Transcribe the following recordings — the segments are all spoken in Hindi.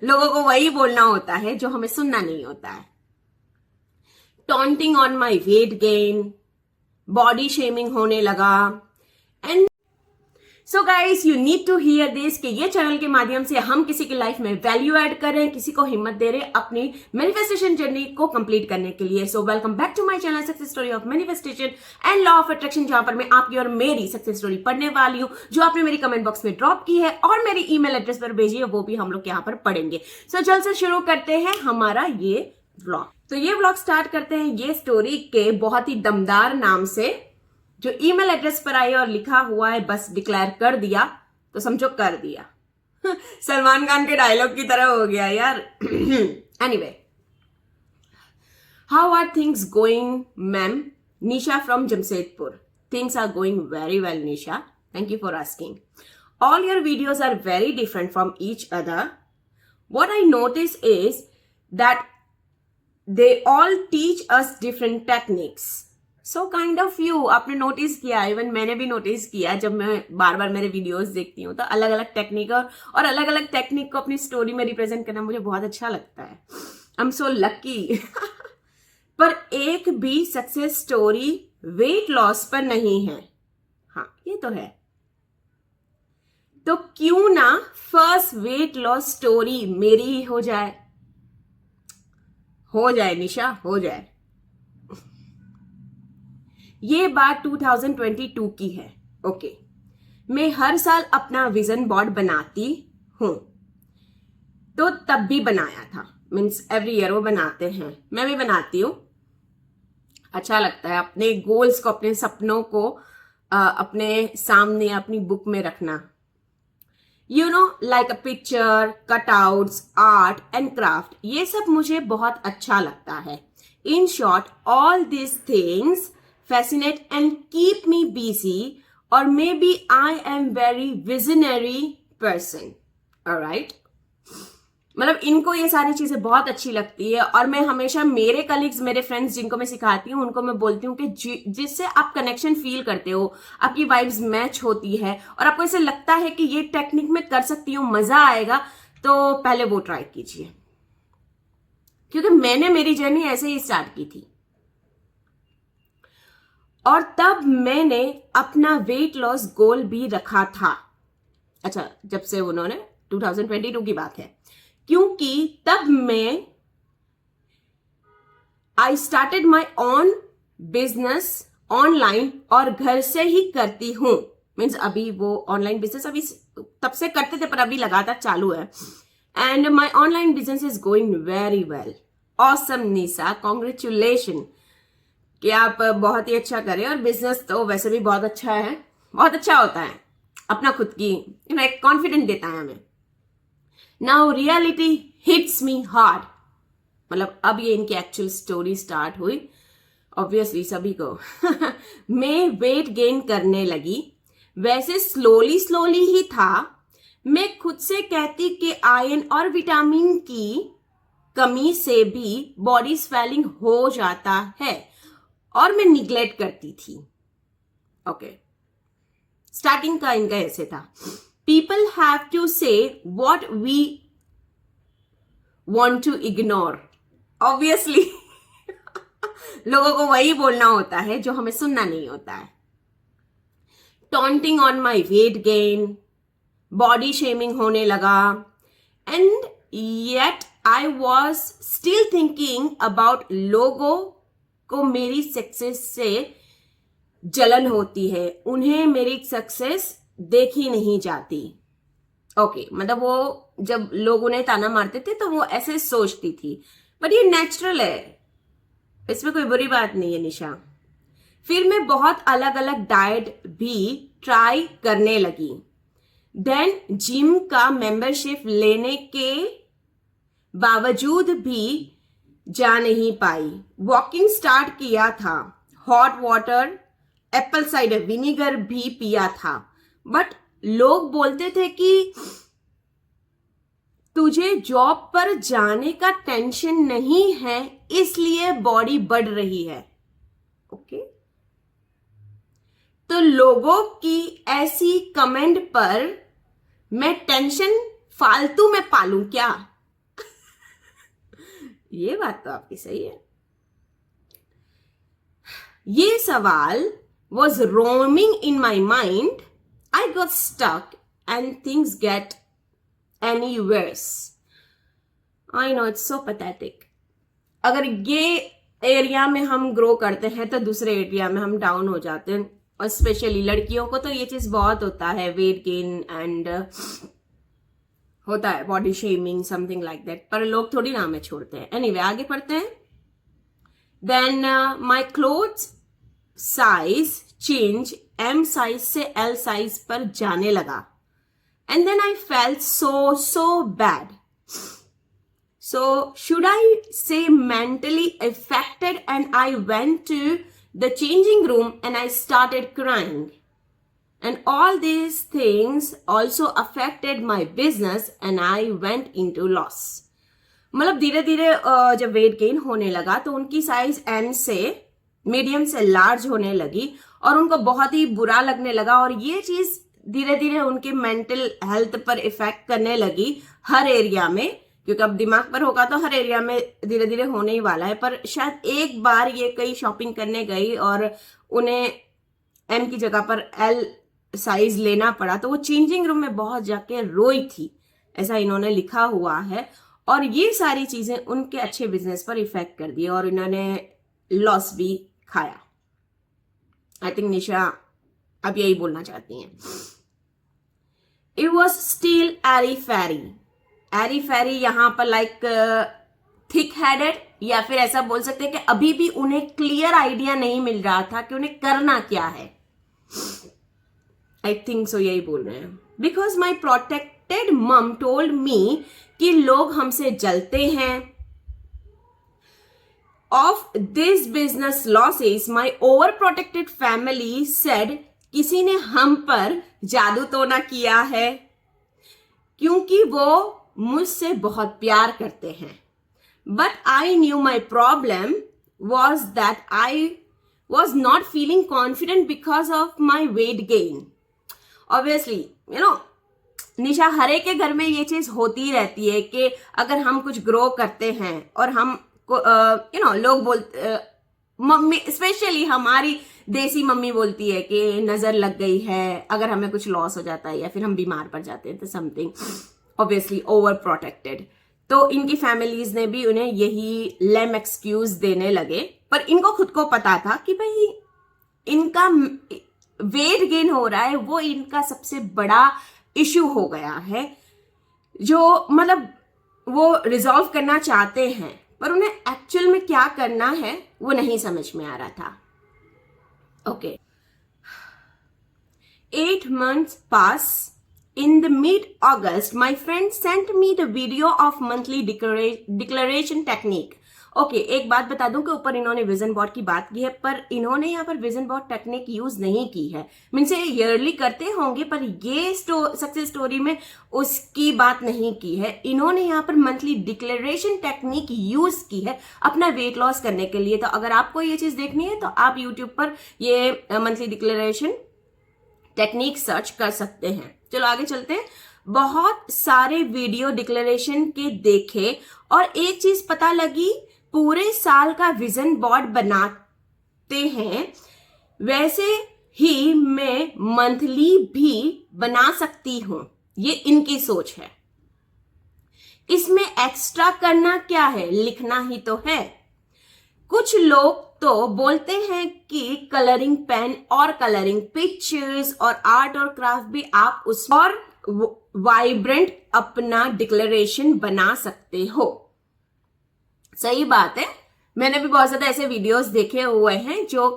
लोगों को वही बोलना होता है जो हमें सुनना नहीं होता है. Taunting on my weight gain, body shaming होने लगा. And so guys, you need to hear this कि ये चैनल के माध्यम से हम किसी की लाइफ में वैल्यू ऐड कर रहे हैं, किसी को हिम्मत दे रहे हैं अपनी मैनिफेस्टेशन जर्नी को कंप्लीट करने के लिए. So welcome back to my channel success story of manifestation and law of attraction, जहां पर मैं आपकी और मेरी सक्सेस स्टोरी पढ़ने वाली हूं, जो आपने मेरी कमेंट बॉक्स में ड्रॉप की है और मेरी ईमेल एड्रेस पर भेजी है, वो भी हम लोग यहाँ पर पढ़ेंगे. सो जल्द से शुरू करते हैं हमारा ये व्लॉग. तो ये व्लॉग स्टार्ट करते हैं ये स्टोरी के बहुत ही दमदार नाम से, जो ईमेल एड्रेस पर आई और लिखा हुआ है बस डिक्लेयर कर दिया तो समझो कर दिया. सलमान खान के डायलॉग की तरह हो गया यार. Anyway, how are things going ma'am? Nisha from Jamshedpur. Things are going very well Nisha, thank you for asking. All your videos are very different from each other. What I notice is that they all teach us different techniques. So kind of you, आपने नोटिस किया, इवन मैंने भी नोटिस किया, जब मैं बार बार मेरे वीडियोस देखती हूँ तो अलग अलग टेक्निक और अलग अलग टेक्निक को अपनी स्टोरी में रिप्रेजेंट करना मुझे बहुत अच्छा लगता है. I am so lucky. पर एक भी सक्सेस स्टोरी वेट लॉस पर नहीं है. हाँ, ये तो है. तो क्यों ना फर्स्ट वेट लॉस स्टोरी मेरी ही हो जाए. हो जाए निशा, हो जाए. ये बात 2022 की है. ओके, मैं हर साल अपना विजन बोर्ड बनाती हूं, तो तब भी बनाया था. मीन्स एवरी ईयर वो बनाते हैं, मैं भी बनाती हूं. अच्छा लगता है अपने गोल्स को, अपने सपनों को अपने सामने अपनी बुक में रखना. You know, like a picture, cutouts, art and craft. ये सब मुझे बहुत अच्छा लगता है. In short, all these things fascinate and keep me busy, or maybe I am very visionary person. Alright? मतलब इनको ये सारी चीजें बहुत अच्छी लगती है और मैं हमेशा मेरे कलीग्स, मेरे फ्रेंड्स जिनको मैं सिखाती हूँ, उनको मैं बोलती हूँ कि जिससे आप कनेक्शन फील करते हो, आपकी वाइब्स मैच होती है और आपको ऐसे लगता है कि ये टेक्निक मैं कर सकती हूँ, मजा आएगा, तो पहले वो ट्राई कीजिए. क्योंकि मैंने मेरी जर्नी ऐसे ही स्टार्ट की थी और तब मैंने अपना वेट लॉस गोल भी रखा था. अच्छा, जब से उन्होंने 2022 की बात है, क्योंकि तब मैं I started my own business online और घर से ही करती हूं. मीन्स अभी वो ऑनलाइन बिजनेस अभी तब से करते थे पर अभी लगातार चालू है. And my online business is going very well. Awesome Nisha, congratulation कि आप बहुत ही अच्छा करें. और बिजनेस तो वैसे भी बहुत अच्छा है, बहुत अच्छा होता है. अपना खुद की एक कॉन्फिडेंट देता है हमें. Now reality hits me hard. मतलब अब ये इनकी एक्चुअल स्टोरी स्टार्ट हुई. ऑब्वियसली सभी को. मैं वेट गेन करने लगी. वैसे स्लोली स्लोली ही था. मैं खुद से कहती कि आयरन और विटामिन की कमी से भी बॉडी स्वेलिंग हो जाता है और मैं निग्लेक्ट करती थी. ओके, स्टार्टिंग का इनका ऐसे था. People have to say what we want to ignore. Obviously, लोगों को वही बोलना होता है जो हमें सुनना नहीं होता है. Taunting on my weight gain, body shaming होने लगा. And yet I was still thinking about लोगों को मेरी सक्सेस से जलन होती है, उन्हें मेरी सक्सेस देखी नहीं जाती. ओके, मतलब वो जब लोग उन्हें ताना मारते थे तो वो ऐसे सोचती थी. बट ये नेचुरल है, इसमें कोई बुरी बात नहीं है निशा. फिर मैं बहुत अलग अलग डाइट भी ट्राई करने लगी. देन जिम का मेंबरशिप लेने के बावजूद भी जा नहीं पाई. वॉकिंग स्टार्ट किया था. Hot water, Apple cider vinegar भी पिया था. बट लोग बोलते थे कि तुझे जॉब पर जाने का टेंशन नहीं है, इसलिए बॉडी बढ़ रही है. ओके, तो लोगों की ऐसी कमेंट पर मैं टेंशन फालतू में पालूं क्या? ये बात तो आपकी सही है। ये सवाल was roaming in my mind. I got stuck and things get any worse. I know it's so pathetic. अगर ये एरिया में हम ग्रो करते हैं तो दूसरे एरिया में हम डाउन हो जाते हैं, और स्पेशली लड़कियों को तो ये चीज बहुत होता है, वेट गेन एंड होता है body shaming something like that, पर लोग थोड़ी ना हमें छोड़ते हैं। एनीवे आगे पढ़ते हैं। Then my clothes size change, M size से एल साइज पर जाने लगा, and then I felt so bad. So should I say mentally affected, and I went to the changing room and I started crying. And all these things also affected my business and I went into loss. मतलब धीरे धीरे जब वेट गेन होने लगा तो उनकी साइज एम से मीडियम से लार्ज होने लगी और उनको बहुत ही बुरा लगने लगा, और ये चीज धीरे धीरे उनके मेंटल हेल्थ पर इफेक्ट करने लगी हर एरिया में, क्योंकि अब दिमाग पर होगा तो हर एरिया में धीरे धीरे होने ही वाला है। पर शायद एक बार ये कहीं शॉपिंग करने गई और उन्हें एम की जगह पर एल साइज लेना पड़ा, तो वो चेंजिंग रूम में बहुत जाके रोई थी, ऐसा इन्होंने लिखा हुआ है। और ये सारी चीजें उनके अच्छे बिजनेस पर इफेक्ट कर दी और इन्होंने लॉस भी खाया। आई थिंक निशा अब यही बोलना चाहती हैं। इट वॉज स्टिल एरी फेरी, एरी फेरी यहाँ पर लाइक थिक हेडेड, या फिर ऐसा बोल सकते हैं कि अभी भी उन्हें क्लियर आइडिया नहीं मिल रहा था कि उन्हें करना क्या है। आई थिंक सो यही बोल रहे हैं। बिकॉज माई प्रोटेक्टेड मम टोल्ड मी कि लोग हमसे जलते हैं। Of this business losses my over protected family said किसी ने हम पर जादू तो ना किया है, क्योंकि वो मुझसे बहुत प्यार करते हैं। But I knew my problem was that I was not feeling confident because of my weight gain. Obviously you know Nisha, हरे के घर में ये चीज होती रहती है कि अगर हम कुछ ग्रो करते हैं और हम लोग बोलते, मम्मी स्पेशली हमारी देसी मम्मी बोलती है कि नजर लग गई है अगर हमें कुछ लॉस हो जाता है या फिर हम बीमार पड़ जाते हैं तो समथिंग, ऑब्वियसली ओवर प्रोटेक्टेड। तो इनकी फैमिलीज ने भी उन्हें यही लेम एक्सक्यूज देने लगे, पर इनको खुद को पता था कि भाई इनका वेट गेन हो रहा है, वो इनका सबसे बड़ा इश्यू हो गया है, जो मतलब वो रिजॉल्व करना चाहते हैं, पर उन्हें एक्चुअल में क्या करना है वो नहीं समझ में आ रहा था। Okay, 8 months pass. In the mid-August, my friend sent me the video of monthly declaration technique. Okay, एक बात बता दूं कि ऊपर इन्होंने विजन बोर्ड की बात की है, पर इन्होंने यहाँ पर विजन बोर्ड टेक्निक यूज नहीं की है। मीन्स ये ईयरली करते होंगे, पर ये सक्सेस स्टोरी में उसकी बात नहीं की है। इन्होंने यहाँ पर मंथली डिक्लेरेशन टेक्निक यूज की है अपना वेट लॉस करने के लिए। तो अगर आपको ये चीज देखनी है तो आप यूट्यूब पर ये मंथली डिक्लेरेशन टेक्निक सर्च कर सकते हैं। चलो आगे चलते हैं। बहुत सारे वीडियो डिक्लेरेशन के देखे और एक चीज पता लगी, पूरे साल का विजन बोर्ड बनाते हैं वैसे ही मैं मंथली भी बना सकती हूं, ये इनकी सोच है। इसमें एक्स्ट्रा करना क्या है, लिखना ही तो है। कुछ लोग तो बोलते हैं कि कलरिंग पेन और कलरिंग पिक्चर्स और आर्ट और क्राफ्ट भी आप उस और वाइब्रेंट अपना डिक्लेरेशन बना सकते हो। सही बात है, मैंने भी बहुत ज्यादा ऐसे वीडियोस देखे हुए हैं जो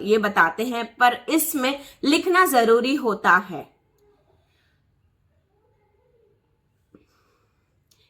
ये बताते हैं, पर इसमें लिखना जरूरी होता है।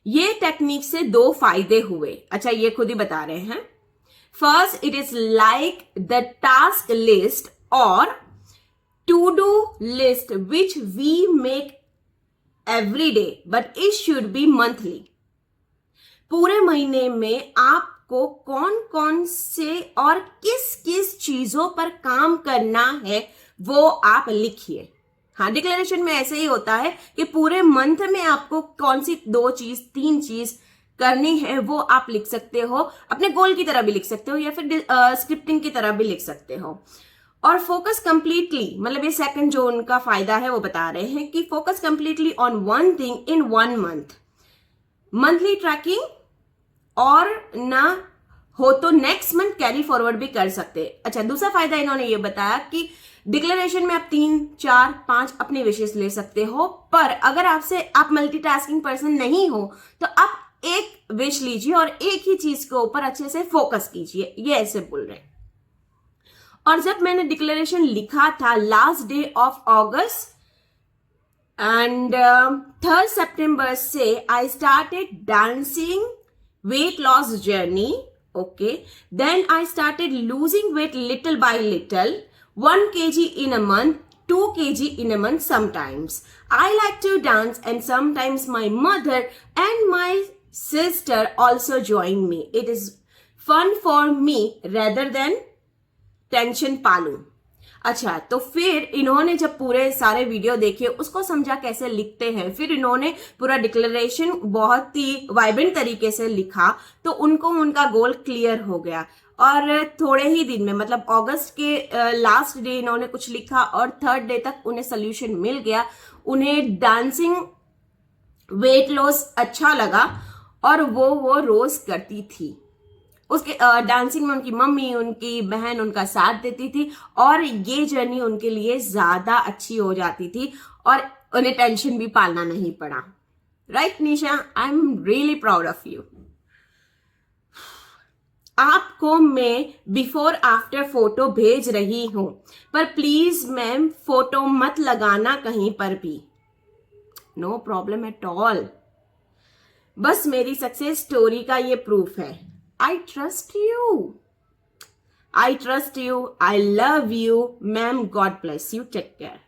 ये टेक्निक से 2 फायदे हुए। अच्छा, ये खुद ही बता रहे हैं। First, it is like the task list or to-do list which we make every day, but it should be monthly. पूरे महीने में आपको कौन कौन से और किस किस चीजों पर काम करना है वो आप लिखिए। हाँ, डिक्लेरेशन में ऐसे ही होता है कि पूरे मंथ में आपको कौन सी 2 चीज 3 चीज करनी है वो आप लिख सकते हो, अपने गोल की तरह भी लिख सकते हो या फिर स्क्रिप्टिंग की तरह भी लिख सकते हो। और फोकस कंप्लीटली, मतलब ये सेकंड जो उनका फायदा है वो बता रहे हैं कि focus completely on one thing in 1 month, monthly tracking, और ना हो तो नेक्स्ट मंथ कैरी फॉरवर्ड भी कर सकते। अच्छा, दूसरा फायदा इन्होंने ये बताया कि डिक्लेरेशन में आप 3, 4, 5 अपने विशेष ले सकते हो, पर अगर आप मल्टीटास्किंग पर्सन नहीं हो तो आप एक विश लीजिए और एक ही चीज के ऊपर अच्छे से फोकस कीजिए, ये ऐसे बोल रहे हैं। और जब मैंने डिक्लेरेशन लिखा था last day of August and 3rd September से I started dancing weight loss journey. Okay, then I started losing weight little by little, 1 kg in a month, 2 kg in a month sometimes. I like to dance and sometimes my mother and my sister also join me. It is fun for me rather than tension पालू। अच्छा, तो फिर इन्होंने जब पूरे सारे वीडियो देखे, उसको समझा कैसे लिखते हैं, फिर इन्होंने पूरा डिक्लेरेशन बहुत ही वाइब्रेंट तरीके से लिखा, तो उनको उनका गोल क्लियर हो गया। और थोड़े ही दिन में, मतलब अगस्त के लास्ट डे इन्होंने कुछ लिखा और 3rd डे तक उन्हें सोल्यूशन मिल गया। उन्हें डांसिंग वेट लॉस अच्छा लगा और वो रोज करती थी। उसके डांसिंग में उनकी मम्मी, उनकी बहन उनका साथ देती थी और ये जर्नी उनके लिए ज्यादा अच्छी हो जाती थी और उन्हें टेंशन भी पालना नहीं पड़ा। Right Nisha, I am really proud of you. आपको मैं बिफोर आफ्टर फोटो भेज रही हूं, पर प्लीज मैम फोटो मत लगाना कहीं पर भी। नो प्रॉब्लम एट ऑल, बस मेरी सक्सेस स्टोरी का ये प्रूफ है। I trust you. I trust you. I love you. Ma'am, God bless you. Take care.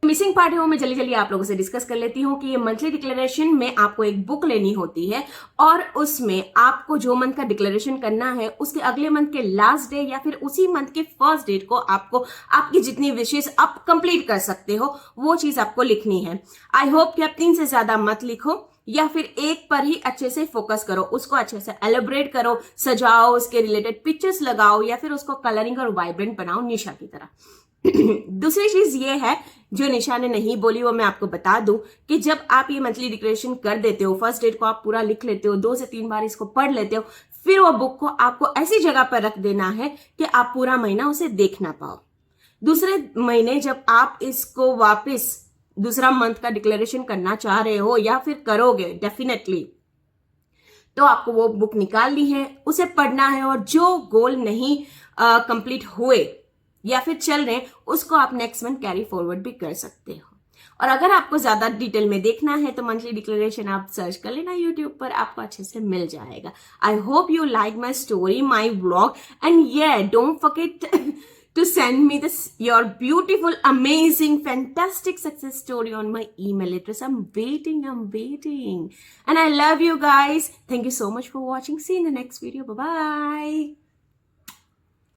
Missing part है वो मैं जल्दी आप लोगों से डिस्कस कर लेती हूँ कि ये मंथली डिक्लेरेशन में आपको एक बुक लेनी होती है और उसमें आपको जो मंथ का डिक्लेरेशन करना है उसके अगले मंथ के लास्ट डे या फिर उसी मंथ के फर्स्ट डेट को आपको आपकी जितनी विशेष आप कंप्लीट कर सकते हो वो चीज आपको लिखनी है। आई होप कि आप 3 से ज्यादा मत लिखो या फिर एक पर ही अच्छे से फोकस करो, उसको अच्छे से एलिब्रेट करो, सजाओ, उसके रिलेटेड पिक्चर्स लगाओ या फिर उसको कलरिंग और वाइब्रेंट बनाओ निशा की तरह। दूसरी चीज ये है जो निशा ने नहीं बोली, वो मैं आपको बता दूं कि जब आप ये मंथली डिक्लेरेशन कर देते हो, फर्स्ट डेट को आप पूरा लिख लेते हो, 2 से 3 बार इसको पढ़ लेते हो, फिर वो बुक को आपको ऐसी जगह पर रख देना है कि आप पूरा महीना उसे देख ना पाओ। दूसरे महीने जब आप इसको वापस दूसरा मंथ का डिक्लेरेशन करना चाह रहे हो या फिर करोगे डेफिनेटली, तो आपको वो बुक निकालनी है, उसे पढ़ना है और जो गोल नहीं कंप्लीट हुए या फिर चल रहे उसको आप नेक्स्ट मंथ कैरी फॉरवर्ड भी कर सकते हो। और अगर आपको ज्यादा डिटेल में देखना है तो मंथली डिक्लेरेशन आप सर्च कर लेना यूट्यूब पर, आपको अच्छे से मिल जाएगा। I hope you like my story, my vlog, and yeah, don't forget to send me your beautiful, amazing, fantastic success story on my email address. I'm waiting. And I love you guys. Thank you so much for watching. See you in the next video. Bye-bye.